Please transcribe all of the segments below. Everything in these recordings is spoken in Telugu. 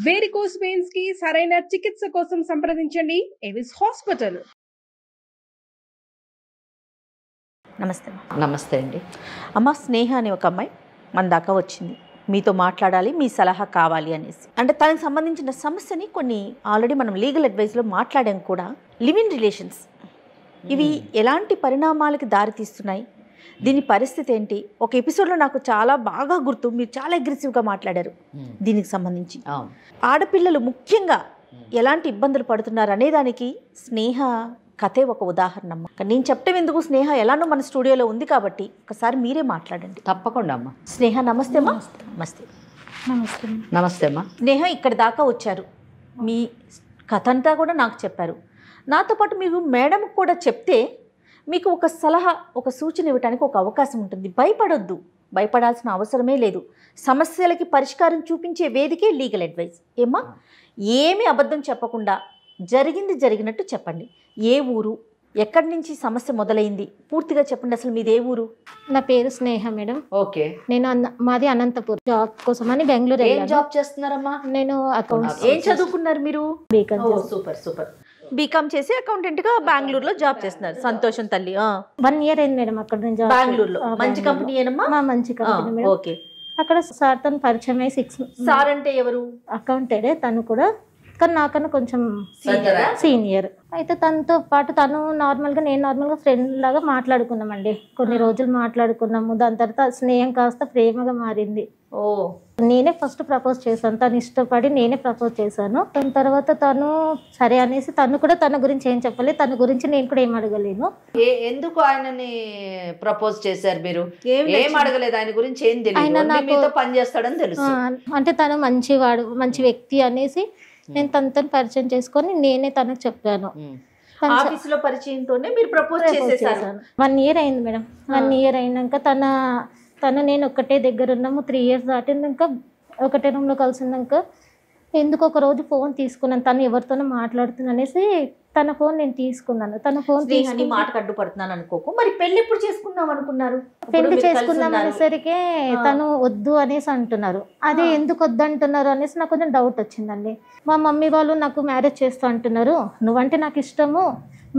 వేరికోస్ వెయిన్స్ కి సరైన చికిత్స కోసం సంప్రదించండి ఎవిస్ హాస్పిటల్. నమస్తే. నమస్తే అండి. అమ్మ, స్నేహ అనే ఒక అమ్మాయి మన దాకా వచ్చింది, మీతో మాట్లాడాలి, మీ సలహా కావాలి అనేసి. అంటే తనకు సంబంధించిన సమస్యని కొన్ని ఆల్రెడీ మనం లీగల్ అడ్వైస్లో మాట్లాడాం కూడా. లివ్ ఇన్ రిలేషన్స్ ఇవి ఎలాంటి పరిణామాలకి దారితీస్తున్నాయి, దీని పరిస్థితి ఏంటి? ఒక ఎపిసోడ్లో నాకు చాలా బాగా గుర్తు, మీరు చాలా అగ్రెసివ్గా మాట్లాడారు దీనికి సంబంధించి. ఆడపిల్లలు ముఖ్యంగా ఎలాంటి ఇబ్బందులు పడుతున్నారు అనేదానికి స్నేహ కథే ఒక ఉదాహరణ అమ్మ. నేను చెప్పడం ఎందుకు, స్నేహ ఎలానో మన స్టూడియోలో ఉంది కాబట్టి ఒకసారి మీరే మాట్లాడండి. తప్పకుండా అమ్మా. స్నేహ నమస్తే అమ్మా. నమస్తే. నమస్తే. నమస్తే అమ్మా. స్నేహ ఇక్కడి దాకా వచ్చారు, మీ కథ అంతా కూడా నాకు చెప్పారు. నాతో పాటు మీరు మేడంకి కూడా చెప్తే మీకు ఒక సలహా, ఒక సూచన ఇవ్వడానికి ఒక అవకాశం ఉంటుంది. భయపడొద్దు, భయపడాల్సిన అవసరమే లేదు. సమస్యలకి పరిష్కారం చూపించే వేదికే లీగల్ అడ్వైస్. ఏమ్మా, ఏమీ అబద్ధం చెప్పకుండా జరిగింది జరిగినట్టు చెప్పండి. ఏ ఊరు, ఎక్కడి నుంచి సమస్య మొదలైంది, పూర్తిగా చెప్పండి. అసలు మీది ఏ ఊరు? నా పేరు స్నేహ మేడం. ఓకే. నేను మాది అనంతపూర్. జాబ్ కోసం అని బెంగళూరు. ఏం జాబ్ చేస్తున్నారమ్మా? నేను అకౌంట్స్. ఏం చదువుకున్నారు మీరు? బీకామ్. Super super. బీకామ్ చేసి అకౌంటెంట్గా బెంగళూరులో జాబ్ చేస్తున్నారు. సంతోషం తల్లి. 1 year అయింది మేడం అక్కడ నుంచి. బెంగళూరులో మంచి కంపెనీ ఏనమ్మా? మంచి కంపెనీ మేడం. ఓకే. అక్కడ సార్ తను పరిచయం అయ్యి 6 సార్ అంటే ఎవరు? అకౌంటెంటే తను కూడా, కానీ నాకన్నా కొంచెం సీనియర్. అయితే తనతో పాటు తను నార్మల్గా, నేను నార్మల్గా ఫ్రెండ్ లాగా మాట్లాడుకున్నామండి. కొన్ని రోజులు మాట్లాడుకున్నాము. దాని తర్వాత స్నేహం కాస్త ప్రేమగా మారింది. ఓ. నేనే ఫస్ట్ ప్రపోజ్ చేశాను, తను ఇష్టపడి నేనే ప్రపోజ్ చేశాను. దాని తర్వాత తను సరే అనేసి, తను కూడా తన గురించి ఏం చెప్పలేదు, తన గురించి నేను కూడా ఏం అడగలేను. ఎందుకు ఆయనని ప్రపోజ్ చేశారు మీరు? ఏం అడగలేదు, ఆయన గురించి ఏం తెలియదు, మీతో పని చేస్తాడని తెలుసు. అంటే తను మంచివాడు, మంచి వ్యక్తి అనేసి నేను తనతో పరిచయం చేసుకొని నేనే తనకు చెప్పాను. ఆఫీసులో పరిచయంతోనే మీరు ప్రపోజ్ చేసేసారు. 1 year అయింది మేడం. 1 year అయినాక తను నేను ఒకటే దగ్గర ఉన్నాము. 3 years దాటినాక ఒకటే రూమ్లో కలిసినాక ఎందుకు ఒక రోజు ఫోన్ తీసుకున్నాను. తను ఎవరితోనో మాట్లాడుతున్నా అనేసి తన ఫోన్ నేను తీసుకున్నాను. తన ఫోన్ తీసుకుని మాట అడ్డుపడుతున్నాను అనుకోకు. మరి పెళ్లి ఎప్పుడు చేసుకుందాం అనుకున్నారు? పెళ్లి చేసుకుందాం అనేసరికి తను వద్దు అనేసి అంటున్నారు. అదే ఎందుకు వద్దు అంటున్నారు అనేసి నాకు కొంచెం డౌట్ వచ్చిందండి. మా మమ్మీ వాళ్ళు నాకు మ్యారేజ్ చేస్తూ అంటున్నారు, నువ్వంటే నాకు ఇష్టము,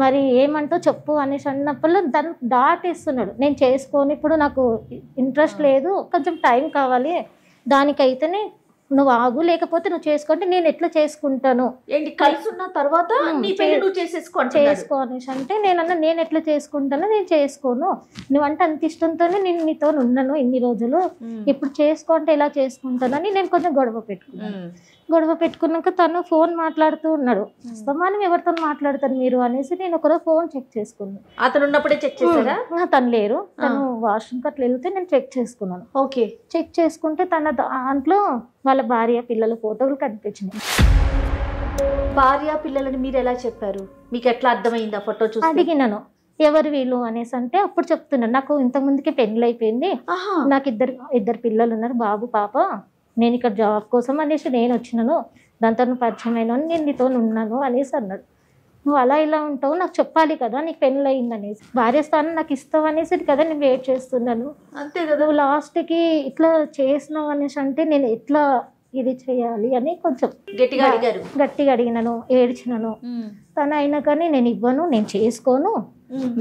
మరి ఏమంటో చెప్పు అనేసి అన్నప్పుడు దాన్ని దాటేస్తున్నాడు. నేను చేసుకోని, ఇప్పుడు నాకు ఇంట్రెస్ట్ లేదు, కొంచెం టైం కావాలి, దానికైతేనే నువ్వు ఆగు, లేకపోతే నువ్వు చేసుకుంటే నేను ఎట్లా చేసుకుంటాను. ఏంటి కలిసి ఉన్న తర్వాత చేసుకో అనేసి అంటే నేను ఎట్లా చేసుకుంటానో నేను చేసుకోను, నువ్వంటే అంత ఇష్టంతోనే నేను నీతో ఉన్నాను ఇన్ని రోజులు, ఇప్పుడు చేసుకో అంటే ఎలా చేసుకుంటానని నేను కొంచెం గొడవ పెట్టుకున్నాక తను ఫోన్ మాట్లాడుతూ ఉన్నాడు. సమానం ఎవరితో మాట్లాడతాను మీరు అనేసి నేను ఒకరోజు ఫోన్ చెక్ చేసుకున్నాను. అతను ఉన్నప్పుడే చెక్ చేశారా? తను లేరు, తను వాష్రూమ్కి అట్లా వెళ్తే నేను చెక్ చేసుకున్నాను. ఓకే. చెక్ చేసుకుంటే తన దాంట్లో వాళ్ళ భార్య పిల్లల ఫోటోలు కనిపించినాయి. భార్య పిల్లలని మీరు ఎలా చెప్పారు? మీకు ఎట్లా అర్థమైంది ఆ ఫోటో చూసి? అడిగినాను ఎవరు వీళ్ళు అనేసి అంటే అప్పుడు చెప్తున్నాను, నాకు ఇంతకుముందుకే పెళ్ళి అయిపోయింది, నాకు ఇద్దరు పిల్లలు ఉన్నారు, బాబు పాప, నేను ఇక్కడ జాబ్ కోసం అనేసి నేను వచ్చినాను, దాంతో నువ్వు పరిచయం అయినాను, నేను నీతో ఉన్నాను అనేసి అన్నాడు. నువ్వు అలా ఇలా ఉంటావు, నాకు చెప్పాలి కదా నీకు పెళ్ళి అయింది అనేసి, భార్య స్థానం నాకు ఇస్తావు అనేసి కదా నేను వెయిట్ చేస్తున్నాను. అంతే కదా. నువ్వు లాస్ట్కి ఇట్లా చేసినావు అనేసి అంటే నేను ఎట్లా ఇది చేయాలి అని కొంచెం గట్టిగా అడిగినాను, ఏడ్చినాను. తను అయినా కానీ నేను ఇవ్వను, నేను చేసుకోను,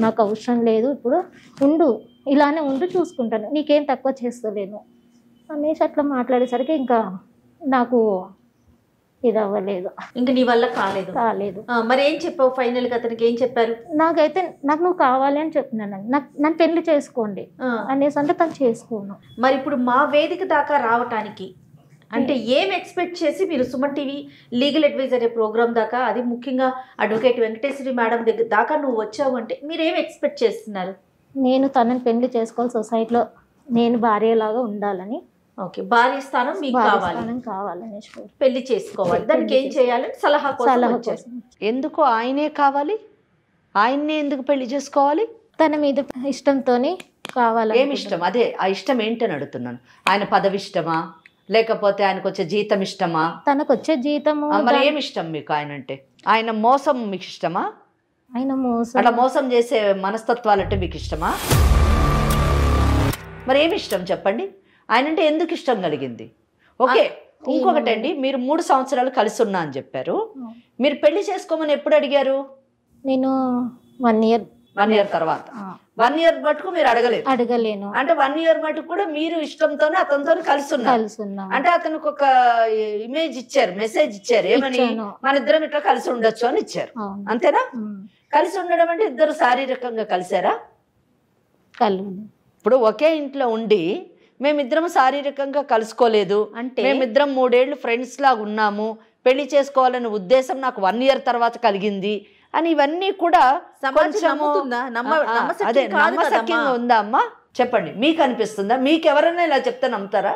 నాకు అవసరం లేదు, ఇప్పుడు ఉండు, ఇలానే ఉండు, చూసుకుంటాను, నీకేం తక్కువ చేస్తలేను అనేసి అట్లా మాట్లాడేసరికి ఇంకా నాకు ఇది అవ్వలేదు, ఇంకా నీ వల్ల కాలేదు. మరి ఏం చెప్పావు ఫైనల్ గా? అతనికి ఏం చెప్పారు? నాకు నువ్వు కావాలి అని చెప్పినాను, నన్ను పెళ్లి చేసుకోండి అనేసి అంటే తను చేసుకోను. మరి ఇప్పుడు మా వేదిక దాకా రావటానికి అంటే ఏం ఎక్స్పెక్ట్ చేసి మీరు Suman TV legal adviser program దాకా, అది ముఖ్యంగా అడ్వకేట్ వెంకటేశ్వరి మేడం దగ్గర దాకా నువ్వు వచ్చావు అంటే మీరు ఏం ఎక్స్పెక్ట్ చేస్తున్నారు? నేను తనని పెళ్లి చేసుకోవాలి, సొసైటీలో నేను భార్యలాగా ఉండాలని. ఓకే. భార్య స్థానం మీకు కావాలని, పెళ్లి చేసుకోవాలి, దానికి ఏం చేయాలని సలహా కోసం. ఎందుకు ఆయనే కావాలి? ఆయన్నే ఎందుకు పెళ్లి చేసుకోవాలి? తన మీద ఇష్టంతోనే కావాలి. ఏమి ఇష్టం? అదే ఆ ఇష్టం ఏంటని అడుగుతున్నాను. ఆయన పదవి ఇష్టమా, లేకపోతే ఆయనకు వచ్చే జీతం ఇష్టమా? తనకు వచ్చే జీతము. మరి ఏమి ఇష్టం మీకు ఆయన అంటే? ఆయన మోసం మీకు ఇష్టమా? ఆయన అట్లా మోసం చేసే మనస్తత్వాలంటే మీకు ఇష్టమా? మరి ఏమి ఇష్టం చెప్పండి? ఆయన అంటే ఎందుకు ఇష్టం కలిగింది? ఓకే, ఇంకొకటి అండి, మీరు 3 సంవత్సరాలు కలిసి ఉన్నా అని చెప్పారు. మీరు పెళ్లి చేసుకోమని ఎప్పుడు అడిగారు? నేను 1 ఇయర్ 1 ఇయర్ తర్వాత. 1 ఇయర్ మటుకు మీరు అడగలేను. అంటే 1 ఇయర్ మటుకు కూడా మీరు ఇష్టంతోనే అతనితో కలిసి ఉన్నారు. అంటే అతనికి ఒక ఇమేజ్ ఇచ్చారు, మెసేజ్ ఇచ్చారు, ఏమని? మన ఇద్దరం ఇట్లా కలిసి ఉండొచ్చు అని ఇచ్చారు, అంతేనా? కలిసి ఉండడం అంటే ఇద్దరు శారీరకంగా కలిసారా? ఇప్పుడు ఒకే ఇంట్లో ఉండి మేమిద్దరం శారీరకంగా కలుసుకోలేదు అంటే, మేమిద్దరం 3 ఏళ్ళు ఫ్రెండ్స్ లాగా ఉన్నాము, పెళ్లి చేసుకోవాలనే ఉద్దేశం నాకు 1 ఇయర్ తర్వాత కలిగింది అని ఇవన్నీ కూడా అదే నమ్మశక్యంగా ఉందా అమ్మా? చెప్పండి, మీకు అనిపిస్తుందా? మీకు ఎవరైనా ఇలా చెప్తే నమ్ముతారా?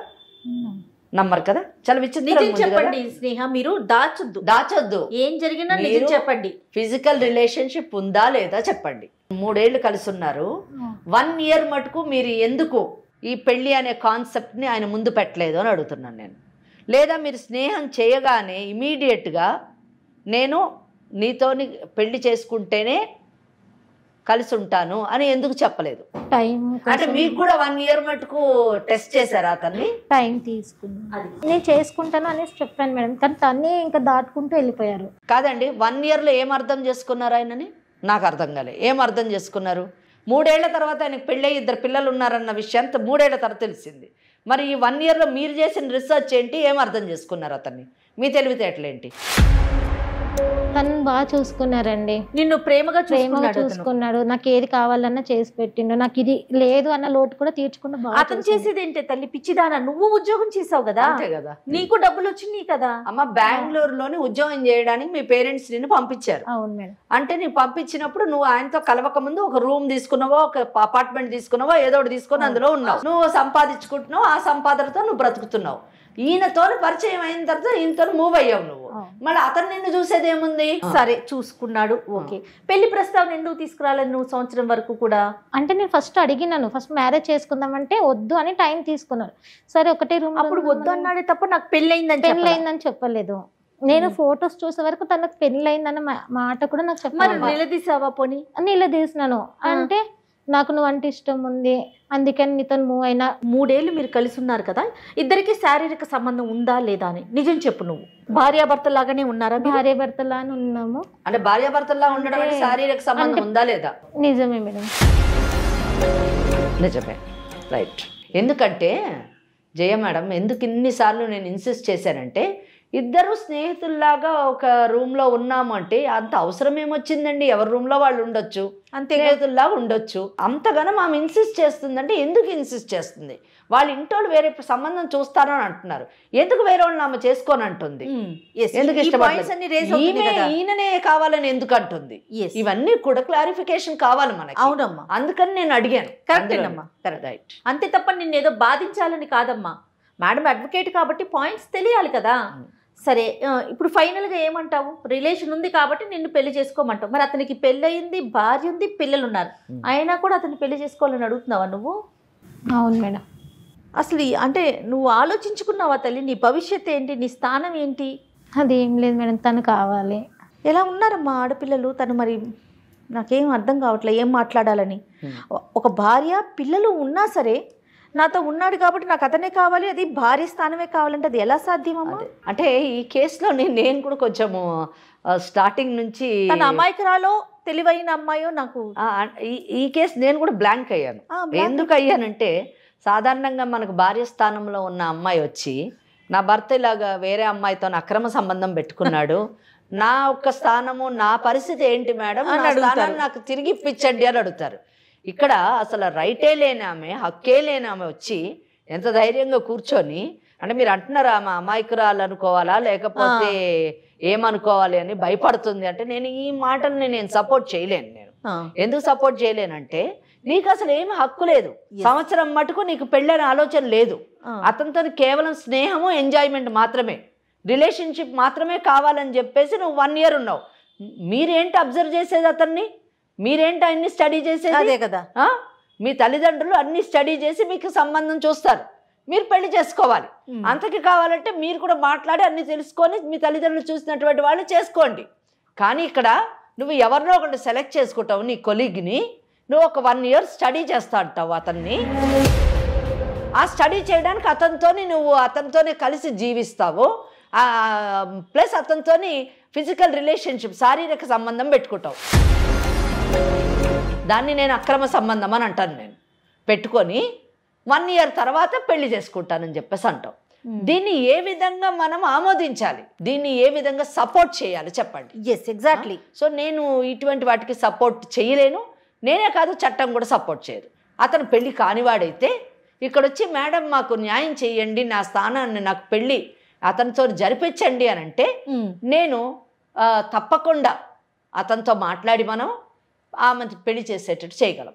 నమ్మరు కదా. చాలా విచిత్రం. చెప్పండి స్నేహ, మీరు దాచొద్దు. ఏం జరిగినా నిజం చెప్పండి. ఫిజికల్ రిలేషన్షిప్ ఉందా లేదా చెప్పండి. 3 ఏళ్ళు కలిసి ఉన్నారు, 1 ఇయర్ మటుకు మీరు ఎందుకు ఈ పెళ్లి అనే కాన్సెప్ట్ ని ఆయన ముందు పెట్టలేదు అని అడుగుతున్నాను నేను. లేదా మీరు స్నేహం చేయగానే ఇమీడియట్గా నేను నీతోని పెళ్లి చేసుకుంటేనే కలిసి ఉంటాను అని ఎందుకు చెప్పలేదు? అంటే మీకు కూడా 1 ఇయర్ మటుకు టెస్ట్ చేశారా అతన్ని? టైం తీసుకున్నాను, నేను చేసుకుంటాను అనేసి చెప్పాను మేడం, కానీ తన్ని ఇంకా దాటుకుంటూ వెళ్ళిపోయారు. కాదండి, 1 ఇయర్లో ఏం అర్థం చేసుకున్నారు ఆయనని? నాకు అర్థం కాలే. ఏం అర్థం చేసుకున్నారు? 3 ఏళ్ల తర్వాత ఆయనకు పెళ్ళి 2 పిల్లలు ఉన్నారన్న విషయం 3 ఏళ్ల తర్వాత తెలిసింది. మరి ఈ 1 ఇయర్లో మీరు చేసిన రీసెర్చ్ ఏంటి? ఏం అర్థం చేసుకున్నారు అతన్ని? మీ తెలివితేటలేంటి? తను బాగా చూసుకున్నారండి, నిన్ను ప్రేమగా చూసుకున్నాడు. నాకు ఏది కావాలన్నా చేసి పెట్టిండు, నాకు ఇది లేదు అన్న లోటు కూడా తీర్చుకుంటూ. అతను చేసేది ఏంటి తల్లి? పిచ్చిదానా, నువ్వు ఉద్యోగం చేసావు కదా, నీకు డబ్బులు వచ్చినాయి కదా. అమ్మ, బెంగళూరులోని ఉద్యోగం చేయడానికి మీ పేరెంట్స్ నిన్ను పంపించారు. అవును మేడం. అంటే నీ పంపించినప్పుడు నువ్వు ఆయనతో కలవక ముందు ఒక రూమ్ తీసుకున్నావో, ఒక అపార్ట్మెంట్ తీసుకున్నావో, ఏదో ఒకటి తీసుకుని అందులో ఉన్నావు. నువ్వు సంపాదించుకుంటున్నావు, ఆ సంపాదనతో నువ్వు బ్రతుకుతున్నావు. ఈయనతో పరిచయం అయిన తర్వాత ఈయనతో మూవ్ అయ్యావు నువ్వు. మళ్ళీ అతను నిన్ను చూసేది ఏముంది? సరే చూసుకున్నాడు, ఓకే. పెళ్లి ప్రస్తావన ఎందుకు తీసుకురాలేదు నువ్వు సంవత్సరం వరకు కూడా? అంటే నేను ఫస్ట్ అడిగినాను, ఫస్ట్ మ్యారేజ్ చేసుకుందామంటే వద్దు అని టైం తీసుకున్నారు. సరే ఒకటే రూమ్. అప్పుడు వద్దు అన్నాడే తప్ప నాకు పెళ్ళయిందని చెప్పలేదు. నేను ఫొటోస్ చూసే వరకు తనకు పెళ్ళయిందన్న మాట కూడా నాకు చెప్పాలి. నిలదీసావా? పోనీ నిలదీసినాను. అంటే నాకు నువ్వు అంటే ఇష్టం ఉంది, అందుకని నీతో మూవ్ అయినా. 3 ఏళ్ళు మీరు కలిసి ఉన్నారు కదా, ఇద్దరికి శారీరక సంబంధం ఉందా లేదా అని నిజం చెప్పు. నువ్వు భార్యాభర్తలాగానే ఉన్నారా? భార్యాభర్తలానే ఉన్నాము. అంటే భార్యాభర్తలా ఉండడం అంటే శారీరక సంబంధం ఉందా లేదా? నిజమే మేడం, నిజమే, రైట్. ఎందుకంటే జయ మేడం, ఎందుకు ఇన్నిసార్లు నేను ఇన్సిస్ట్ చేశానంటే, ఇద్దరు స్నేహితుల్లాగా ఒక రూమ్లో ఉన్నాము అంటే అంత అవసరం ఏమొచ్చిందండి? ఎవరి రూమ్లో వాళ్ళు ఉండొచ్చు, అంతే, స్నేహితుల్లాగా ఉండొచ్చు. అంతగానో ఆమె ఇన్సిస్ట్ చేస్తుందంటే ఎందుకు ఇన్సిస్ట్ చేస్తుంది? వాళ్ళ ఇంటోళ్ళు వేరే సంబంధం చూస్తారో అని అంటున్నారు, ఎందుకు వేరే వాళ్ళని ఆమె చేసుకోని అంటుంది? ఎందుకు ఇష్టపడలేదు? ఈయననే కావాలని ఎందుకు అంటుంది? ఇవన్నీ కూడా క్లారిఫికేషన్ కావాలి మనకి. అవునమ్మా, అందుకని నేను అడిగాను. కరెక్టేనమ్మా, రైట్. అంతే తప్ప నిన్ను ఏదో బాధించాలని కాదమ్మా. మేడం అడ్వకేట్ కాబట్టి పాయింట్స్ తెలియాలి కదా. సరే, ఇప్పుడు ఫైనల్గా ఏమంటావు? రిలేషన్ ఉంది కాబట్టి నిన్ను పెళ్లి చేసుకోమంటావు. మరి అతనికి పెళ్ళి అయింది, భార్య ఉంది, పిల్లలు ఉన్నారు, అయినా కూడా అతన్ని పెళ్లి చేసుకోవాలని అడుగుతున్నావా నువ్వు? అవును మేడం. అసలు అంటే నువ్వు ఆలోచించుకున్నావా తల్లి? నీ భవిష్యత్తు ఏంటి, నీ స్థానం ఏంటి? అది ఏం లేదు మేడం, తను కావాలి. ఎలా ఉన్నారమ్మా ఆడపిల్లలు? తను మరి నాకేం అర్థం కావట్లేదు ఏం మాట్లాడాలని. ఒక భార్య పిల్లలు ఉన్నా సరే నాతో ఉన్నాడు కాబట్టి నాకు అతనే కావాలి, అది భార్య స్థానమే కావాలంటే అది ఎలా సాధ్యమమ్మా? అంటే ఈ కేసులో నేను కూడా కొంచెము స్టార్టింగ్ నుంచి తన అమాయకురాలో తెలివైన అమ్మాయో నాకు ఈ కేసు నేను కూడా బ్లాంక్ అయ్యాను. ఎందుకు అయ్యానంటే, సాధారణంగా మనకు భార్య స్థానంలో ఉన్న అమ్మాయి వచ్చి నా భర్త ఇలాగా వేరే అమ్మాయితో అక్రమ సంబంధం పెట్టుకున్నాడు, నా ఒక్క స్థానము నా పరిస్థితి ఏంటి మేడం, నాకు తిరిగి ఇప్పించండి అని అడుగుతారు. ఇక్కడ అసలు రైటే లేని ఆమె, హక్కే లేని ఆమె వచ్చి ఎంత ధైర్యంగా కూర్చొని, అంటే మీరు అంటున్నారా ఆమె అమాయకురాలు అనుకోవాలా లేకపోతే ఏమనుకోవాలి అని భయపడుతుంది అంటే, నేను ఈ మాటల్ని నేను సపోర్ట్ చేయలేను. నేను ఎందుకు సపోర్ట్ చేయలేనంటే, నీకు అసలు ఏమి హక్కు లేదు. సంవత్సరం మటుకు నీకు పెళ్ళని ఆలోచన లేదు. అతనితో కేవలం స్నేహము, ఎంజాయ్మెంట్ మాత్రమే, రిలేషన్షిప్ మాత్రమే కావాలని చెప్పేసి నువ్వు 1 ఇయర్ ఉన్నావు. మీరేంటి అబ్జర్వ్ చేసేది అతన్ని? మీరేంటి అన్ని స్టడీ చేసేది? అదే కదా, మీ తల్లిదండ్రులు అన్ని స్టడీ చేసి మీకు సంబంధం చూస్తారు, మీరు పెళ్లి చేసుకోవాలి. అంతకి కావాలంటే మీరు కూడా మాట్లాడి అన్ని తెలుసుకొని మీ తల్లిదండ్రులు చూసినటువంటి వాళ్ళు చేసుకోండి. కానీ ఇక్కడ నువ్వు ఎవరినో ఒకటి సెలెక్ట్ చేసుకుంటావు, నీ కొలీగ్ని, నువ్వు ఒక 1 ఇయర్ స్టడీ చేస్తా అంటావు అతన్ని. ఆ స్టడీ చేయడానికి అతనితోనే కలిసి జీవిస్తావు, ప్లస్ అతనితోని ఫిజికల్ రిలేషన్షిప్, శారీరక సంబంధం పెట్టుకుంటావు. దాన్ని నేను అక్రమ సంబంధం అని అంటాను. నేను పెట్టుకొని 1 year తర్వాత పెళ్లి చేసుకుంటానని చెప్పేసి అంటాం. దీన్ని ఏ విధంగా మనం ఆమోదించాలి, దీన్ని ఏ విధంగా సపోర్ట్ చేయాలి చెప్పండి. Yes, exactly. సో నేను ఇటువంటి వాటికి సపోర్ట్ చేయలేను. నేనే కాదు, చట్టం కూడా సపోర్ట్ చేయదు. అతను పెళ్లి కానివాడైతే ఇక్కడ వచ్చి మేడం మాకు న్యాయం చేయండి, నా స్థానాన్ని నాకు పెళ్ళి అతనితో జరిపించండి అని అంటే నేను తప్పకుండా అతనితో మాట్లాడి మనం ఆమె పెళ్లి చేసేటట్టు చేయగలం.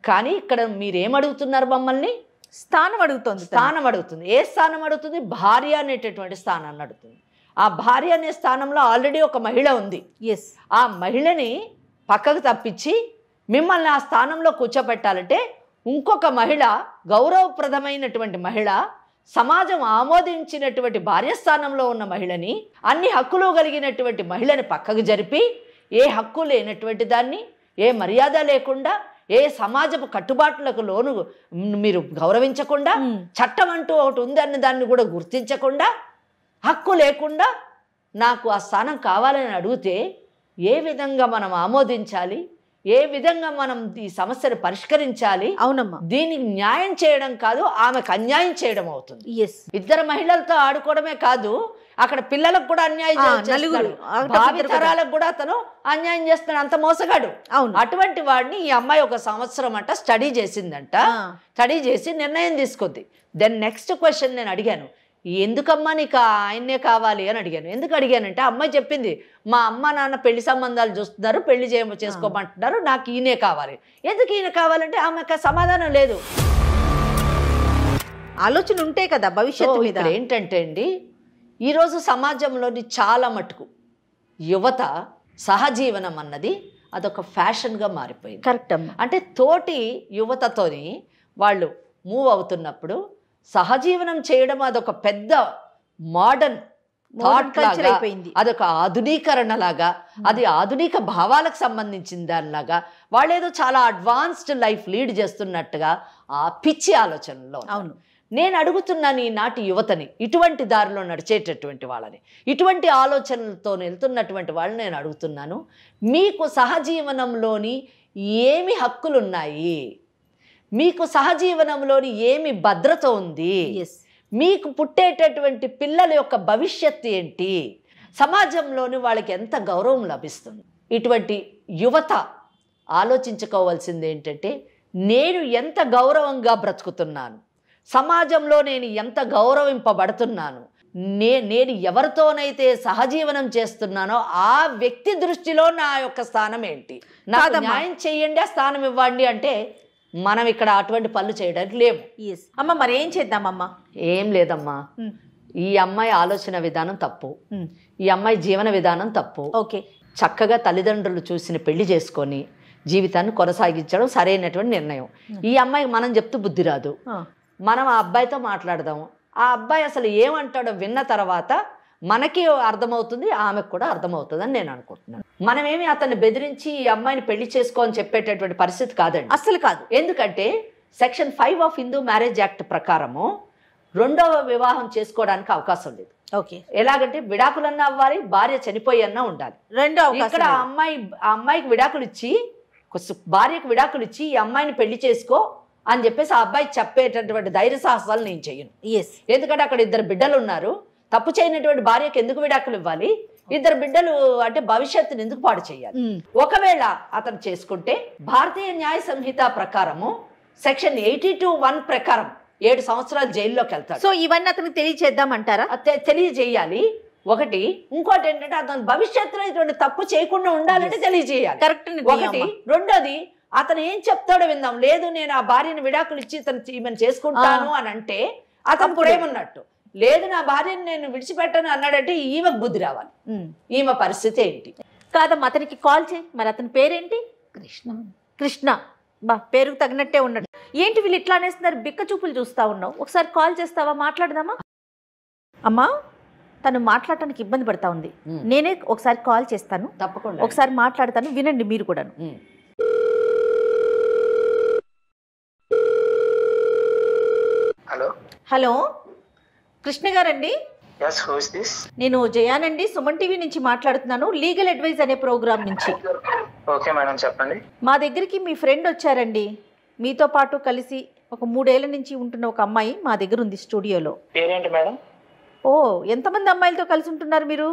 కానీ ఇక్కడ మీరేమడుగుతున్నారు మమ్మల్ని? స్థానం అడుగుతుంది. ఏ స్థానం అడుగుతుంది? భార్య అనేటటువంటి స్థానాన్ని అడుగుతుంది. ఆ భార్య అనే స్థానంలో ఆల్రెడీ ఒక మహిళ ఉంది. ఎస్. ఆ మహిళని పక్కకు తప్పించి మిమ్మల్ని ఆ స్థానంలో కూర్చోబెట్టాలంటే ఇంకొక మహిళ, గౌరవప్రదమైనటువంటి మహిళ, సమాజం ఆమోదించినటువంటి భార్య స్థానంలో ఉన్న మహిళని, అన్ని హక్కులు కలిగినటువంటి మహిళని పక్కకు జరిపి ఏ హక్కు లేనటువంటి దాన్ని, ఏ మర్యాద లేకుండా, ఏ సమాజపు కట్టుబాట్లకు లోను మీరు గౌరవించకుండా, చట్టం అంటూ ఒకటి ఉందన్న దాన్ని కూడా గుర్తించకుండా, హక్కు లేకుండా నాకు ఆ స్థానం కావాలని అడిగితే ఏ విధంగా మనం ఆమోదించాలి, ఏ విధంగా మనం ఈ సమస్యను పరిష్కరించాలి? అవునమ్మా. దీనికి న్యాయం చేయడం కాదు, ఆమెకు అన్యాయం చేయడం అవుతుంది. ఎస్. ఇద్దరు మహిళలతో ఆడుకోవడమే కాదు, అక్కడ పిల్లలకు కూడా అన్యాయం చేస్తున్నాడు, భావితరాలకు కూడా అతను అన్యాయం చేస్తున్నాడు. అంత మోసగాడు. అటువంటి వాడిని ఈ అమ్మాయి 1 సంవత్సరం అంట స్టడీ చేసిందంట. స్టడీ చేసి నిర్ణయం తీసుకుంది. దెన్ నెక్స్ట్ క్వశ్చన్ నేను అడిగాను, ఎందుకమ్మా నీకు ఆయన్నే కావాలి అని అడిగాను. ఎందుకు అడిగానంటే అమ్మాయి చెప్పింది, మా అమ్మ నాన్న పెళ్లి సంబంధాలు చూస్తున్నారు, పెళ్లి చేసుకోమంటున్నారు, నాకు ఈయనే కావాలి. ఎందుకు ఈయన కావాలంటే ఆమెకు సమాధానం లేదు. ఆలోచన ఉంటే కదా భవిష్యత్తు మీద. ఏంటంటే అండి, ఈరోజు సమాజంలోని చాలా మటుకు యువత సహజీవనం అన్నది అదొక ఫ్యాషన్గా మారిపోయింది. కరెక్ట్ అమ్మా. అంటే తోటి యువతతోని వాళ్ళు మూవ్ అవుతున్నప్పుడు సహజీవనం చేయడం అదొక పెద్ద మోడర్న్ థాట్ లాగా, అదొక ఆధునీకరణ లాగా, అది ఆధునిక భావాలకు సంబంధించిన దానిలాగా, వాళ్ళేదో చాలా అడ్వాన్స్డ్ లైఫ్ లీడ్ చేస్తున్నట్టుగా ఆ పిచ్చి ఆలోచనలో. అవును. నేను అడుగుతున్నాను ఈనాటి యువతని, ఇటువంటి దారిలో నడిచేటటువంటి వాళ్ళని, ఇటువంటి ఆలోచనలతో వెళ్తున్నటువంటి వాళ్ళని నేను అడుగుతున్నాను, మీకు సహజీవనంలోని ఏమి హక్కులున్నాయి, మీకు సహజీవనంలోని ఏమి భద్రత ఉంది, మీకు పుట్టేటటువంటి పిల్లల యొక్క భవిష్యత్తు ఏంటి, సమాజంలోని వాళ్ళకి ఎంత గౌరవం లభిస్తుంది? ఇటువంటి యువత ఆలోచించుకోవాల్సింది ఏంటంటే, నేను ఎంత గౌరవంగా బ్రతుకుతున్నాను, సమాజంలో నేను ఎంత గౌరవింపబడుతున్నాను, నేను ఎవరితోనైతే సహజీవనం చేస్తున్నానో ఆ వ్యక్తి దృష్టిలో నా యొక్క స్థానం ఏంటి, నాకు న్యాయం చేయండి, ఆ స్థానం ఇవ్వండి అంటే మనం ఇక్కడ అటువంటి పనులు చేయడానికి లేవు. అమ్మ మరి ఏం చేద్దామమ్మా? ఏం లేదమ్మా, ఈ అమ్మాయి ఆలోచన విధానం తప్పు, ఈ అమ్మాయి జీవన విధానం తప్పు. ఓకే, చక్కగా తల్లిదండ్రులు చూసిన పెళ్లి చేసుకొని జీవితాన్ని కొనసాగించడం సరైనటువంటి నిర్ణయం. ఈ అమ్మాయికి మనం చెప్తూ బుద్ధి రాదు, మనం ఆ అబ్బాయితో మాట్లాడదాము. ఆ అబ్బాయి అసలు ఏమంటాడో విన్న తర్వాత మనకి అర్థమవుతుంది, ఆమెకు కూడా అర్థమవుతుంది అని నేను అనుకుంటున్నాను. మనమేమి అతన్ని బెదిరించి ఈ అమ్మాయిని పెళ్లి చేసుకోని చెప్పేటటువంటి పరిస్థితి కాదండి, అస్సలు కాదు. ఎందుకంటే Section 5 of Hindu marriage act ప్రకారము 2వ వివాహం చేసుకోవడానికి అవకాశం లేదు. ఓకే, ఎలాగంటే విడాకులన్నా అవ్వాలి, భార్య చనిపోయి అన్నా ఉండాలి. ఇక్కడ ఆ అమ్మాయికి విడాకులు ఇచ్చి, భార్యకు విడాకులు ఇచ్చి ఈ అమ్మాయిని పెళ్లి చేసుకో అని చెప్పేసి ఆ అబ్బాయి చెప్పేటటువంటి ధైర్య సాహసాలు నేను చెయ్యను. ఎందుకంటే అక్కడ 2 బిడ్డలు ఉన్నారు, తప్పు చేయనటువంటి భార్యకు ఎందుకు విడాకులు ఇవ్వాలి? 2 బిడ్డలు అంటే భవిష్యత్తుని ఎందుకు పాడు చేయాలి? ఒకవేళ అతను చేసుకుంటే భారతీయ న్యాయ సంహిత ప్రకారము Section 82(1) ప్రకారం 7 సంవత్సరాలు జైల్లోకి వెళ్తాడు. సో ఇవన్నీ అతనికి తెలియచేద్దామంటారా? తెలియజేయాలి. ఒకటి. ఇంకోటి ఏంటంటే అతను భవిష్యత్తులో ఇటువంటి తప్పు చేయకుండా ఉండాలంటే తెలియజేయాలి. కరెక్ట్. ఒకటి. రెండోది, అతను ఏం చెప్తాడో విందాం. లేదు నేను ఆ భార్యను విడాకులు ఇచ్చి ఈమెను చేసుకుంటాను అని అంటే అతను ప్రేమన్నట్టు. లేదు నా భార్యను నేను విడిచిపెట్టాను అన్నాడంటే ఈమెకు బుద్ధి రావాలి. ఈమె పరిస్థితి ఏంటి? కాదమ్మా, అతనికి కాల్ చేయి. మరి అతని పేరేంటి? కృష్ణ. బా, పేరుకు తగినట్టే ఉన్నాడు. ఏంటి వీళ్ళు ఇట్లా అనేస్తున్నారు? బిక్క చూపులు చూస్తా ఉన్నావు. ఒకసారి కాల్ చేస్తావా? మాట్లాడదామా? అమ్మా, తను మాట్లాడటానికి ఇబ్బంది పడతా ఉంది. నేనే ఒకసారి కాల్ చేస్తాను, తప్పకుండా ఒకసారి మాట్లాడతాను, వినండి మీరు కూడాను. హలో హలో, కృష్ణ గారండి? Yes, who is this? నేను జయానండి, సుమన్ టీవీ నుంచి మాట్లాడుతున్నాను, లీగల్ అడ్వైజ్ అనే ప్రోగ్రామ్ నుంచి. ఓకే మేడం, చెప్పండి. మా దగ్గరికి మీ ఫ్రెండ్ వచ్చారండి. మీతో పాటు కలిసి ఒక 3 ఏళ్ల నుంచి ఉంటున్న ఒక అమ్మాయి మా దగ్గర ఉంది స్టూడియోలో. పేరేంటి మేడం? ఓ, ఎంతమంది అమ్మాయిలతో కలిసి ఉంటున్నారు మీరు?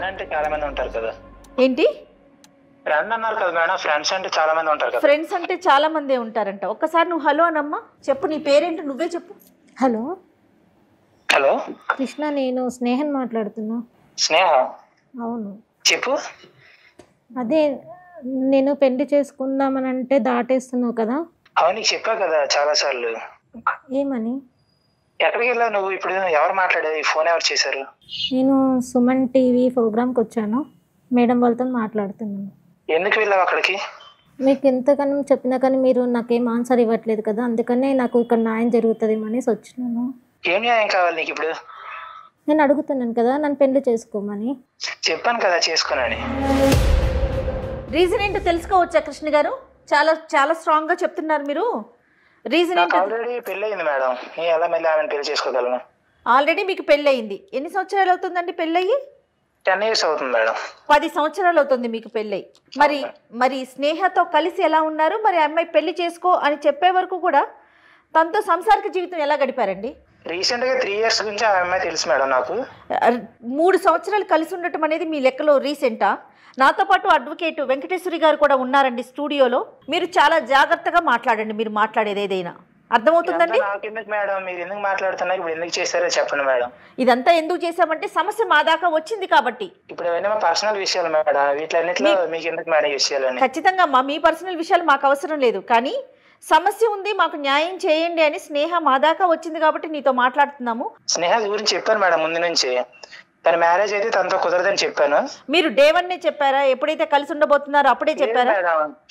అంటే చాలా మంది ఉంటారు కదా. ఏంటి ఫ్రెండ్ అన్నారు కదా మేడం, ఫ్రెండ్స్ అంటే చాలా మంది ఉంటారు కదా. ఫ్రెండ్స్ అంటే చాలా మందే ఉంటారంట. ఒక్కసారి నువ్వు హలో అనమ్మా, చెప్పు నీ పేరేంటి, నువ్వే చెప్పు. హలో హలో కృష్ణ, నేను స్నేహన్ మాట్లాడుతున్నా. స్నేహ? అవును, చెప్పు. అదే నేను పెళ్లి చేసుకుందామని అంటే దాటేస్తున్నావు కదా. అవును, నీకు చెప్పా కదా చాలా సార్లు. ఏమని? ఎక్కడికి వెళ్ళావు నువ్వు? ఇప్పుడు ఎవరు మాట్లాడేది? ఫోన్ ఎవరు చేశారు? నేను సుమన్ టీవీ ప్రోగ్రామ్కి వచ్చాను, మేడం వాళ్ళతో మాట్లాడుతున్నాను. ఎందుకు వెళ్ళావు అక్కడికి? మీకు ఎంతగానో చెప్పినా కానీ మీరు నాకేం ఆన్సర్ ఇవ్వట్లేదు కదా, అందుకనే నాకు ఇక్కడ న్యాయం జరుగుతుందేమో అనేసి వచ్చినాను. ఏం న్యాయం కావాలి నీకు ఇప్పుడు? నేను అడుగుతున్నాను కదా, నన్ను పెళ్లి చేసుకోమని. చెప్పాను కదా చేసుకోనని. రీజన్ ఏంటో తెలుసుకోవచ్చా కృష్ణ గారు? చాలా చాలా స్ట్రాంగ్గా చెప్తున్నారు మీరు. రీజన్ నాకు ఏంటో? ఆల్రెడీ పెళ్ళి అయింది మేడం, నేను ఎలా మళ్ళీ ఆమెను పెళ్లి చేసుకోగలను? ఆల్రెడీ మీకు పెళ్ళి అయింది. ఎన్ని సంవత్సరాలు అవుతుందండి పెళ్ళయ్యి? 10 years అవుతుంది మేడం. 10 సంవత్సరాలు అవుతుంది మీకు పెళ్ళయి. మరి స్నేహతో కలిసి ఎలా ఉన్నారు? మరి అమ్మాయి పెళ్లి చేసుకో అని చెప్పే వరకు కూడా తనతో సంసారిక జీవితం ఎలా గడిపారండి? రీసెంట్ గా 3 years గురించి ఆ అమ్మాయి తెలుసు మేడం నాకు. 3 సంవత్సరాలు కలిసి ఉండటం అనేది మీ లెక్కలో రీసెంటా? నాతో పాటు అడ్వకేట్ వెంకటేశ్వరి గారు కూడా ఉన్నారండి స్టూడియోలో. మీరు చాలా జాగ్రత్తగా మాట్లాడండి, మీరు మాట్లాడేది ఏదైనా అర్థమవుతుందండి. నాకెందుకు మేడం, మీరు ఎందుకు మాట్లాడుతున్నారు? ఇప్పుడు ఎందుకు చేశారో చెప్పండి మేడం. ఇదంతా ఎందుకు చేశామంటే సమస్య మా దాకా వచ్చింది కాబట్టి. ఇప్పుడు అవన్నీ మా పర్సనల్ విషయాలు మేడం, వీటిలన్నిట్లో మీకు ఎందుకు మేడం విషయాలని? ఖచ్చితంగా మీ పర్సనల్ విషయాలు మాకు అవసరం లేదు, కానీ సమస్య ఉంది, మాకు న్యాయం చేయండి అని స్నేహ మా దాకా వచ్చింది కాబట్టి నీతో మాట్లాడుతున్నాము. స్నేహ గురించి చెప్పాను మేడం ముందు నుంచి. తన మ్యారేజ్ అయితే తనతో కుదరదని చెప్పాను. మీరు డే 1 చెప్పారా? ఎప్పుడైతే కలిసి ఉండబోతున్నారో అప్పుడే చెప్పారా?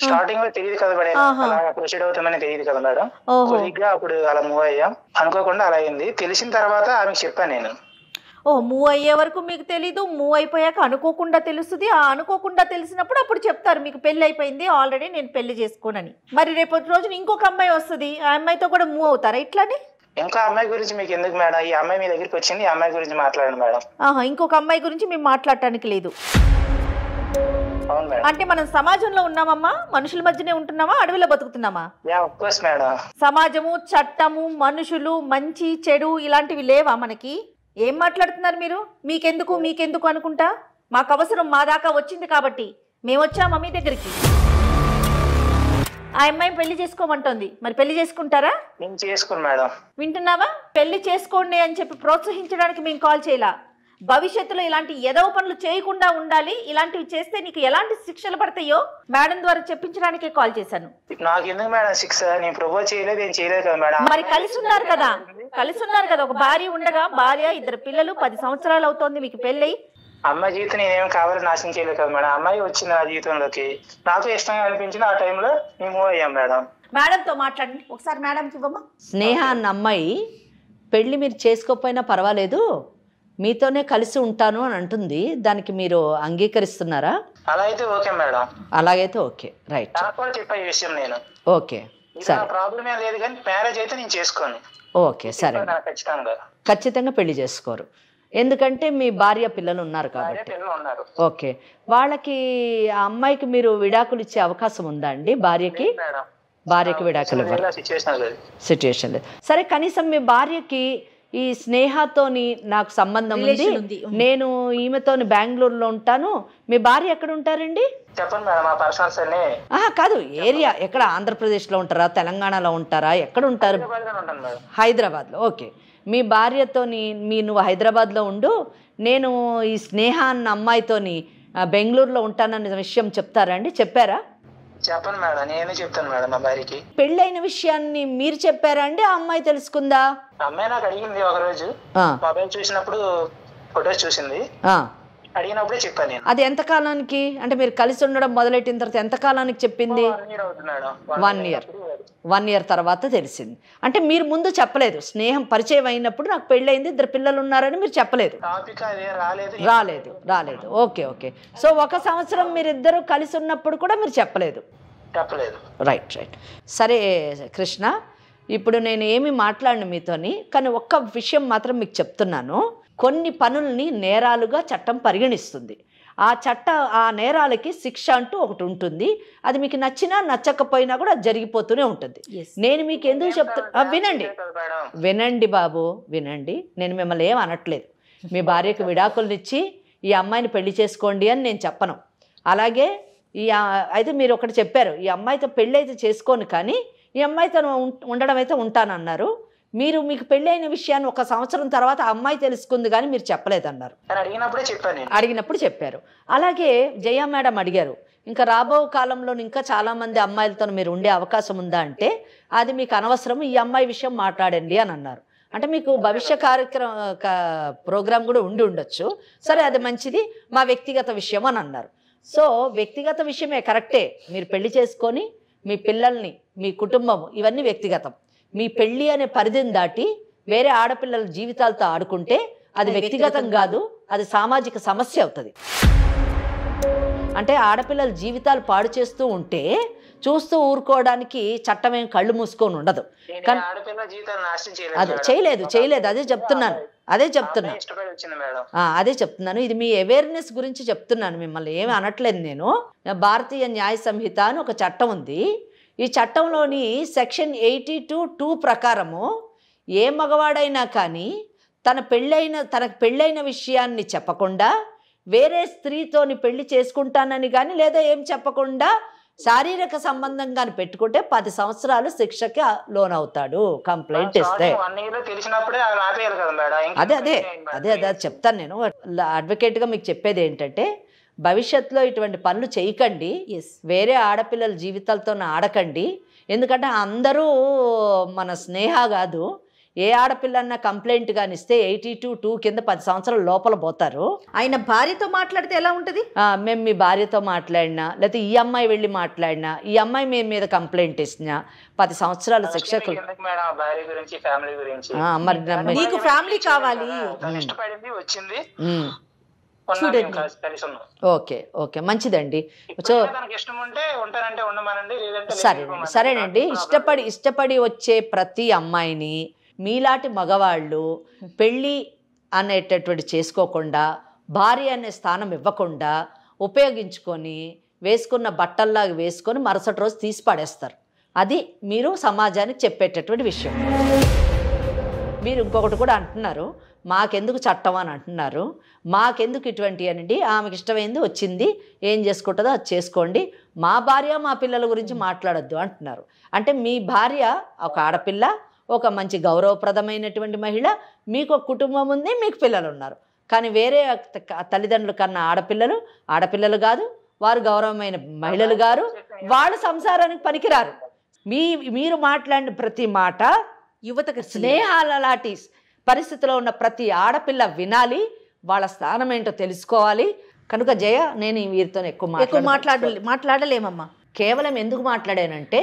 స్టార్టింగ్ లో తెలియదు కదా మేడం, అలా ప్రొసీడ్ అవుతామని తెలియదు కదా మేడం. కొలీగ్గా అప్పుడు అలా మూవ్ అయ్యాం, అనుకోకుండా అలా అయింది. తెలిసిన తర్వాత ఆమెకు చెప్పాను నేను. మూవ్ అయ్యే వరకు మీకు తెలీదు, మూవ్ అయిపోయాక అనుకోకుండా తెలుస్తుంది. ఆ అనుకోకుండా తెలిసినప్పుడు అప్పుడు చెప్తారు మీకు పెళ్లి అయిపోయింది ఆల్రెడీ, నేను పెళ్లి చేసుకోనని. మరి రేపటి రోజున ఇంకొక అమ్మాయి వస్తుంది, ఆ అమ్మాయితో కూడా మూవ్ అవుతారా ఇట్లానే? ఇంకా అమ్మాయి గురించి మీకు ఎందుకు మేడం? ఈ అమ్మాయి మీ దగ్గరికి వచ్చింది, ఈ అమ్మాయి గురించి మాట్లాడండి మేడం. ఇంకొక అమ్మాయి గురించి మేము మాట్లాడటానికి లేదు. అవును మేడం. అంటే మనం సమాజంలో ఉన్నామమ్మా, మనుషుల మధ్యనే ఉంటున్నామా, అడవిలో బతుకుతున్నామా? Of course madam. సమాజము, చట్టము, మనుషులు, మంచి చెడు ఇలాంటివి లేవా మనకి? ఏం మాట్లాడుతున్నారు మీరు? మీకెందుకు అనుకుంటా, మాకు అవసరం మా దాకా వచ్చింది కాబట్టి మేము వచ్చామా మీ దగ్గరికి. ఆ అమ్మాయి పెళ్లి చేసుకోమంటోంది, మరి పెళ్లి చేసుకుంటారా? నేను చేసుకోను మేడం. వింటున్నావా? పెళ్లి చేసుకోండి అని చెప్పి ప్రోత్సహించడానికి మేము కాల్ చేయాల. భవిష్యత్తులో ఇలాంటి ఎదవ పనులు చేయకుండా ఉండాలి, ఇలాంటివి చేస్తే నీకు ఎలాంటి శిక్షలు పడతాయో మేడం ద్వారా చెప్పించడానికే కాల్ చేశాను. నాకు ఎందుకు మేడం శిక్ష? నేను ప్రపోజ్ చేయలేదు, ఏం చేయలేదు కదా మేడం. మరి కలిసి ఉన్నారు కదా, ఒక భార్య ఉండగా, భార్య, 2 పిల్లలు, 10 సంవత్సరాలు అవుతోంది మీకు పెళ్ళి. అమ్మాయి జీవితం నేనేం కావాలని నాశనం చేయలేదు కదా మేడం. అమ్మాయి వచ్చింది నా జీవితంలోకి, నాకు ఇష్టంగా అనిపించింది, ఆ టైంలో మేము మూవ్ అయ్యాం మేడం. మేడంతో మాట్లాడండి ఒకసారి, మేడంకి ఇవ్వమ్మా. స్నేహ అన్న అమ్మాయి పెళ్ళి మీరు చేసుకోకపోయినా పర్వాలేదు, మీతోనే కలిసి ఉంటాను అని అంటుంది. దానికి మీరు అంగీకరిస్తున్నారా? అలా అయితే ఓకే మేడం. అలాగైతే ఓకే, రైట్. నాకు కూడా చెప్పా ఈ విషయం నేను. ఓకే సరే, ప్రాబ్లం ఏం లేదు, కానీ మ్యారేజ్ అయితే నేను చేసుకోను. ఓకే సరే, ఖచ్చితంగా పెళ్లి చేసుకోరు, ఎందుకంటే మీ భార్య పిల్లలు ఉన్నారు కాబట్టి. ఓకే, వాళ్ళకి ఆ అమ్మాయికి మీరు విడాకులు ఇచ్చే అవకాశం ఉందా అండి? భార్యకి విడాకులు ఇవ్వరు, సిచ్యుయేషన్ లేదు. సరే, కనీసం మీ భార్యకి ఈ స్నేహతోని నాకు సంబంధం ఉంది, నేను ఈమెతోని బెంగళూరులో ఉంటాను, మీ భార్య ఎక్కడ ఉంటారండి? చెప్పండి మేడం, ఆ పర్సనల్స్ అన్ని. కాదు, ఏరియా ఎక్కడ? ఆంధ్రప్రదేశ్లో ఉంటారా, తెలంగాణలో ఉంటారా, ఎక్కడ ఉంటారు? హైదరాబాద్లో. ఓకే, మీ భార్యతోని నువ్వు హైదరాబాద్లో ఉండు, నేను ఈ స్నేహ అన్న అమ్మాయితోని బెంగళూరులో ఉంటానన్న విషయం చెప్తారా అండి? చెప్పారా? చెప్పండి మేడం, నేనే చెప్తాను మేడం మా భార్యకి. పెళ్ళైన విషయాన్ని మీరు చెప్పారా అండి? ఆ అమ్మాయి తెలుసుకుందా? అమ్మాయి నాకు అడిగింది ఒకరోజు, మొబైల్ చూసినప్పుడు ఫొటోస్ చూసింది, అడిగినప్పుడే చెప్పాను నేను. అది ఎంత కాలానికి, అంటే మీరు కలిసి ఉండడం మొదలెట్టిన తర్వాత ఎంత కాలానికి చెప్పింది? 1 year తర్వాత తెలిసింది. అంటే మీరు ముందు చెప్పలేదు, స్నేహం పరిచయం అయినప్పుడు నాకు పెళ్ళయింది, 2 పిల్లలు ఉన్నారని మీరు చెప్పలేదు? రాలేదు. ఓకే. సో 1 సంవత్సరం మీరిద్దరూ కలిసి ఉన్నప్పుడు కూడా మీరు చెప్పలేదు? చెప్పలేదు. రైట్. సరే కృష్ణ, ఇప్పుడు నేను ఏమి మాట్లాడను మీతోని, కానీ ఒక్క విషయం మాత్రం మీకు చెప్తున్నాను. కొన్ని పనుల్ని నేరాలుగా చట్టం పరిగణిస్తుంది. ఆ నేరాలకి శిక్ష అంటూ ఒకటి ఉంటుంది. అది మీకు నచ్చినా నచ్చకపోయినా కూడా జరిగిపోతూనే ఉంటుంది. నేను మీకు ఎందుకు వినండి బాబు, వినండి. నేను మిమ్మల్ని ఏం అనట్లేదు. మీ భార్యకు విడాకులనిచ్చి ఈ అమ్మాయిని పెళ్లి చేసుకోండి అని నేను చెప్పను. అలాగే అయితే మీరు ఒకటి చెప్పారు, ఈ అమ్మాయితో పెళ్ళి అయితే చేసుకోను కానీ ఈ అమ్మాయితో ఉండడం అయితే ఉంటానన్నారు. మీకు పెళ్ళి అయిన విషయాన్ని 1 సంవత్సరం తర్వాత ఆ అమ్మాయి తెలుసుకుంది కానీ మీరు చెప్పలేదన్నారు. అడిగినప్పుడు చెప్పారు. అలాగే జయ మేడం అడిగారు, ఇంకా రాబో కాలంలో ఇంకా చాలామంది అమ్మాయిలతో మీరు ఉండే అవకాశం ఉందా అంటే అది మీకు అనవసరం, ఈ అమ్మాయి విషయం మాట్లాడండి అని అన్నారు. అంటే మీకు భవిష్య ప్రోగ్రాం కూడా ఉండొచ్చు. సరే, అది మంచిది, మా వ్యక్తిగత విషయం అని అన్నారు. సో వ్యక్తిగత విషయమే కరెక్టే. మీరు పెళ్లి చేసుకొని మీ పిల్లల్ని, మీ కుటుంబం ఇవన్నీ వ్యక్తిగతం. మీ పెళ్ళి అనే పరిధిని దాటి వేరే ఆడపిల్లల జీవితాలతో ఆడుకుంటే అది వ్యక్తిగతం కాదు, అది సామాజిక సమస్య అవుతుంది. అంటే ఆడపిల్లల జీవితాలు పాడు చేస్తూ ఉంటే చూస్తూ ఊరుకోవడానికి చట్టం ఏం కళ్ళు మూసుకొని ఉండదు. అదే చేయలేదు అదే చెప్తున్నాను. ఇది మీ అవేర్నెస్ గురించి చెప్తున్నాను, మిమ్మల్ని ఏమి అనట్లేదు నేను. భారతీయ న్యాయ సంహిత అని ఒక చట్టం ఉంది. ఈ చట్టంలోని సెక్షన్ 82(2) ప్రకారము ఏ మగవాడైనా కానీ తనకు పెళ్ళైన విషయాన్ని చెప్పకుండా వేరే స్త్రీతోని పెళ్లి చేసుకుంటానని కానీ లేదా ఏం చెప్పకుండా శారీరక సంబంధం కానీ పెట్టుకుంటే 10 సంవత్సరాలు శిక్షకి లోనవుతాడు కంప్లైంట్ ఇస్తే. అదే చెప్తాను నేను. అడ్వకేట్గా మీకు చెప్పేది ఏంటంటే భవిష్యత్తులో ఇటువంటి పనులు చేయకండి, వేరే ఆడపిల్లల జీవితాలతో ఆడకండి. ఎందుకంటే అందరూ మన స్నేహ కాదు. ఏ ఆడపిల్లన్నా కంప్లైంట్ కానీ ఇస్తే 82(2) కింద 10 సంవత్సరాల లోపల పోతారు. ఆయన భార్యతో మాట్లాడితే ఎలా ఉంటుంది? మేము మీ భార్యతో మాట్లాడినా లేకపోతే ఈ అమ్మాయి వెళ్ళి మాట్లాడినా, ఈ అమ్మాయి మీ మీద కంప్లైంట్ ఇచ్చినా 10 సంవత్సరాల శిక్షకు. మరి నీకు ఫ్యామిలీ కావాలి. ఓకే మంచిదండి. సో సరేనండి. ఇష్టపడి వచ్చే ప్రతి అమ్మాయిని మీలాంటి మగవాళ్ళు పెళ్ళి అనేటటువంటి చేసుకోకుండా, భార్య అనే స్థానం ఇవ్వకుండా ఉపయోగించుకొని వేసుకున్న బట్టల్లాగా వేసుకొని మరుసటి రోజు తీసి పడేస్తారు. అది మీరు సమాజానికి చెప్పేటటువంటి విషయం. మీరు ఇంకొకటి కూడా అంటున్నారు, మాకెందుకు చట్టం అని అంటున్నారు. మాకెందుకు ఇటువంటి అనండి, ఆమెకి ఇష్టమైంది వచ్చింది, ఏం చేసుకుంటుందో అది చేసుకోండి, మా భార్య మా పిల్లల గురించి మాట్లాడొద్దు అంటున్నారు. అంటే మీ భార్య ఒక ఆడపిల్ల, ఒక మంచి గౌరవప్రదమైనటువంటి మహిళ, మీకు ఒక కుటుంబం ఉంది, మీకు పిల్లలు ఉన్నారు. కానీ వేరే తల్లిదండ్రుల కన్నా ఆడపిల్లలు కాదు, వారు గౌరవమైన మహిళలు గారు, వాళ్ళ సంసారానికి పనికిరారు. మీరు మాట్లాడిన ప్రతి మాట యువతకు స్నేహాల లాంటి పరిస్థితిలో ఉన్న ప్రతి ఆడపిల్ల వినాలి, వాళ్ళ స్థానం ఏంటో తెలుసుకోవాలి. కనుక జయ, నేను వీరితో ఎక్కువ మాట్లాడలేమమ్మా. కేవలం ఎందుకు మాట్లాడానంటే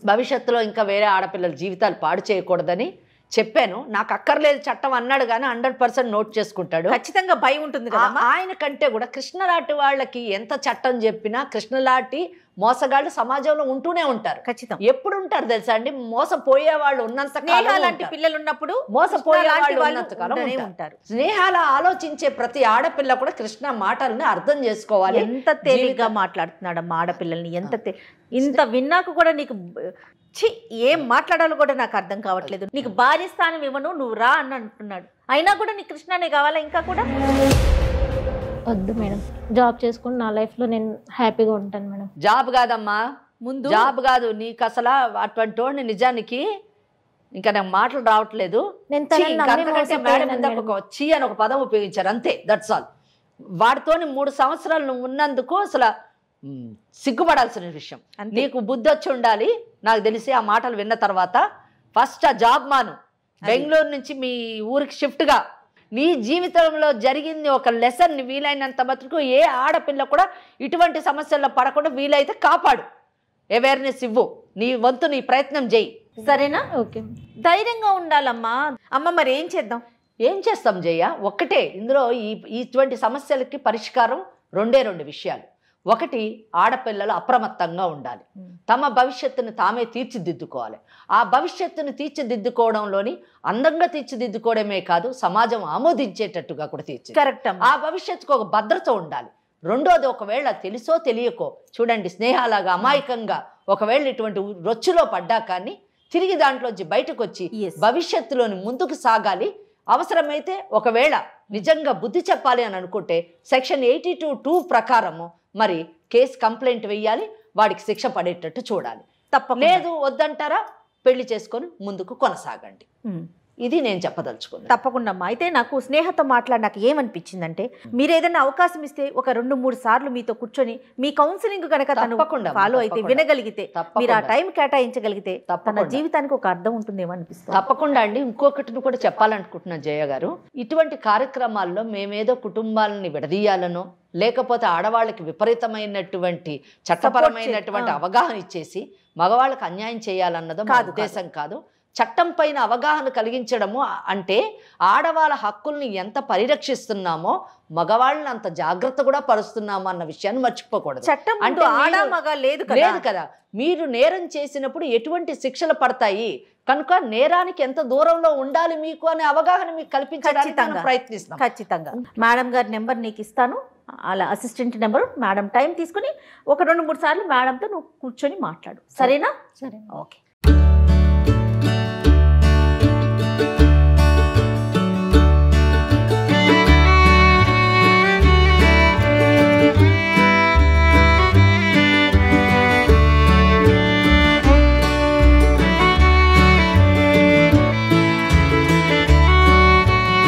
భవిష్యత్తులో ఇంకా వేరే ఆడపిల్లల జీవితాలు పాడు చేయకూడదని చెప్పాను. నాకు అక్కర్లేదు చట్టం అన్నాడు కానీ 100% నోట్ చేసుకుంటాడు. ఖచ్చితంగా భయం ఉంటుంది కదా. ఆయన కంటే కూడా కృష్ణలాంటి వాళ్ళకి ఎంత చట్టం చెప్పినా కృష్ణలాంటి మోసగాళ్ళు సమాజంలో ఉంటూనే ఉంటారు. ఖచ్చితంగా ఎప్పుడు ఉంటారు తెలుసా అండి? మోసపోయే వాళ్ళు ఉన్నంత లాంటి పిల్లలు ఉన్నప్పుడు మోసపోయే వాళ్ళు ఉన్నంతకాలం ఉంటారు. స్నేహాల ఆలోచించే ప్రతి ఆడపిల్ల కూడా కృష్ణ మాటల్ని అర్థం చేసుకోవాలి. ఎంత తేలిగ్గా మాట్లాడుతున్నాడమ్మా ఆడపిల్లల్ని. ఇంత విన్నాక కూడా నీకు ఏం మాట్లాడాలో కూడా నాకు అర్థం కావట్లేదు. నీకు భార్య స్థానం ఇవ్వను, నువ్వు రా అని అంటున్నాడు. అయినా కూడా నీకు కృష్ణనే కావాలా? ఇంకా కూడా వద్దు మేడం, జాబ్ చేసుకుని నా లైఫ్లో నేను హ్యాపీగా ఉంటాను మేడం. జాబ్ కాదమ్మా, ముందు జాబ్ కాదు నీకు అసలు. అటువంటి వాడిని నిజానికి ఇంకా నాకు మాటలు రావట్లేదు. చీ అని ఒక పదం ఉపయోగించారు అంతే, దట్స్ ఆల్. వాడితోని 3 సంవత్సరాలు నువ్వు ఉన్నందుకు అసలు సిగ్గుపడాల్సిన విషయం. నీకు బుద్ధి వచ్చి ఉండాలి. నాకు తెలిసి ఆ మాటలు విన్న తర్వాత ఫస్ట్ ఆ జాబ్ మాను, బెంగళూరు నుంచి మీ ఊరికి షిఫ్ట్గా నీ జీవితంలో జరిగింది ఒక లెసన్. వీలైనంత మటుకు ఏ ఆడపిల్ల కూడా ఇటువంటి సమస్యల్లో పడకుండా వీలైతే కాపాడు, అవేర్నెస్ ఇవ్వు, నీ వంతు నీ ప్రయత్నం చేయి. సరేనా? ఓకే. ధైర్యంగా ఉండాలమ్మా. అమ్మ మరి ఏం చేద్దాం? ఏం చేస్తాం జయ? ఒక్కటే ఇందులో ఇటువంటి సమస్యలకి పరిష్కారం 2 విషయాలు. ఒకటి, ఆడపిల్లలు అప్రమత్తంగా ఉండాలి, తమ భవిష్యత్తును తామే తీర్చిదిద్దుకోవాలి. ఆ భవిష్యత్తును తీర్చిదిద్దుకోవడంలోని అందంగా తీర్చిదిద్దుకోవడమే కాదు, సమాజం ఆమోదించేటట్టుగా కూడా కరెక్ట్. ఆ భవిష్యత్తుకు ఒక భద్రత ఉండాలి. రెండోది, ఒకవేళ తెలుసో తెలియకో చూడండి, స్నేహాలాగా అమాయకంగా ఒకవేళ ఇటువంటి రొచ్చులో పడ్డా కానీ తిరిగి దాంట్లోంచి బయటకు వచ్చి భవిష్యత్తులోని ముందుకు సాగాలి. అవసరమైతే ఒకవేళ నిజంగా బుద్ధి చెప్పాలి అని అనుకుంటే సెక్షన్ 82(2) ప్రకారము మరి కేసు కంప్లైంట్ వెయ్యాలి, వాడికి శిక్ష పడేటట్టు చూడాలి. లేదు వద్దంటారా, పెళ్లి చేసుకొని ముందుకు కొనసాగండి. ఇది నేను చెప్పదలుచుకున్నాను. తప్పకుండా అమ్మా. అయితే నాకు స్నేహతో మాట్లాడి నాకు ఏమనిపించిందంటే, మీరు ఏదైనా అవకాశం ఇస్తే ఒక 2-3 సార్లు మీతో కూర్చొని మీ కౌన్సిలింగ్ కనుక తను ఫాలో అయితే, వినగలిగితే, మీరు ఆ టైం కేటాయించగలిగితే తన జీవితానికి ఒక అర్థం ఉంటుందేమో అనిపిస్తుంది. తప్పకుండా అండి. ఇంకొకటిని కూడా చెప్పాలనుకుంటున్నా జయ గారు, ఇటువంటి కార్యక్రమాల్లో మేమేదో కుటుంబాలని విడదీయాలనో లేకపోతే ఆడవాళ్ళకి విపరీతమైనటువంటి చట్టపరమైనటువంటి అవగాహన ఇచ్చేసి మగవాళ్ళకి అన్యాయం చేయాలన్నదో మా ఉద్దేశం కాదు. చట్టం పైన అవగాహన కలిగించడము అంటే ఆడవాళ్ళ హక్కుల్ని ఎంత పరిరక్షిస్తున్నామో మగవాళ్ళని అంత జాగ్రత్త కూడా పరుస్తున్నాము అన్న విషయాన్ని మర్చిపోకూడదు. చట్టం అంటే లేదు కదా, మీరు నేరం చేసినప్పుడు ఎటువంటి శిక్షలు పడతాయి కనుక నేరానికి ఎంత దూరంలో ఉండాలి మీకు అనే అవగాహన మీకు కల్పించడానికి ప్రయత్నిస్తాం. ఖచ్చితంగా. మేడం గారి నెంబర్ నీకు ఇస్తాను, అలా అసిస్టెంట్ నెంబరు. మేడం టైం తీసుకుని ఒక 2-3 సార్లు మేడంతో నువ్వు కూర్చొని మాట్లాడు, సరేనా? సరే. ఓకే.